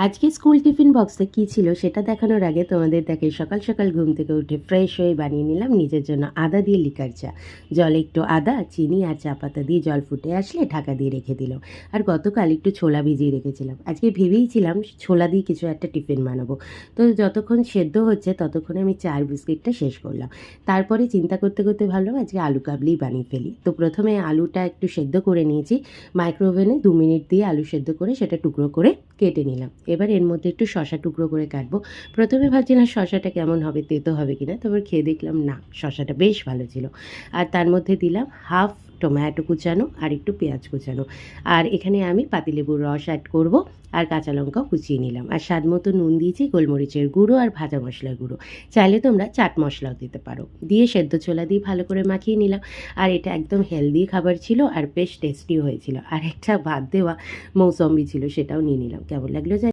আজকে school tiffin বক্সে কী ছিল সেটা দেখানোর আগে তোমাদের দেখে সকাল সকাল ঘুম থেকে উঠে ফ্রেশ হয়ে বানিয়ে নিলাম নিজের জন্য আদা দিয়ে লিকার চা। জলে একটু আদা, চিনি আর চা পাতা দিয়ে জল ফুটে আসলে ঢাকা দিয়ে রেখে দিলাম। আর গতকাল একটু ছোলা ভিজিয়ে রেখেছিলাম। আজকে ভেবেইছিলাম ছোলা দিয়ে কিছু একটা টিফিন বানাবো। তো যতক্ষণ সেদ্ধ হচ্ছে ততক্ষণে আমি চার বিস্কিটটা শেষ করলাম। তারপরে চিন্তা করতে করতে ভাবলাম আজকে আলু কাবলি বানিয়ে ফেলি। তো প্রথমে আলুটা একটু সেদ্ধ করে নিয়েছি। মাইক্রোওভেনে 2 মিনিট দিয়ে আলু সেদ্ধ করে সেটা টুকরো করে কেটে নিলাম। এবার এর মধ্যে একটু শসা টুকরো করে কাটবো। প্রথমে ভাবছিলাম শসাটা কেমন হবে, তেতো হবে কিনা, তারপর খেয়ে দেখলাম না, শসাটা বেশ ভালো ছিল। আর তার মধ্যে দিলাম হাফ টমেটো কুচানো আর একটু পেঁয়াজ কুচানো। আর এখানে আমি পাতিলেবুর রস অ্যাড করব আর কাঁচা লঙ্কাও কুচিয়ে নিলাম। আর স্বাদ মতো নুন দিয়েছি, গোলমরিচের গুঁড়ো আর ভাজা মশলার গুঁড়ো। চাইলে তোমরা চাট মশলাও দিতে পারো। দিয়ে সেদ্ধ ছোলা দিয়ে ভালো করে মাখিয়ে নিলাম। আর এটা একদম হেলদি খাবার ছিল আর বেশ টেস্টিও হয়েছিল। আর একটা বাদ দেওয়া মৌসম্বি ছিল, সেটাও নিয়ে নিলাম। কেমন লাগলো জানি।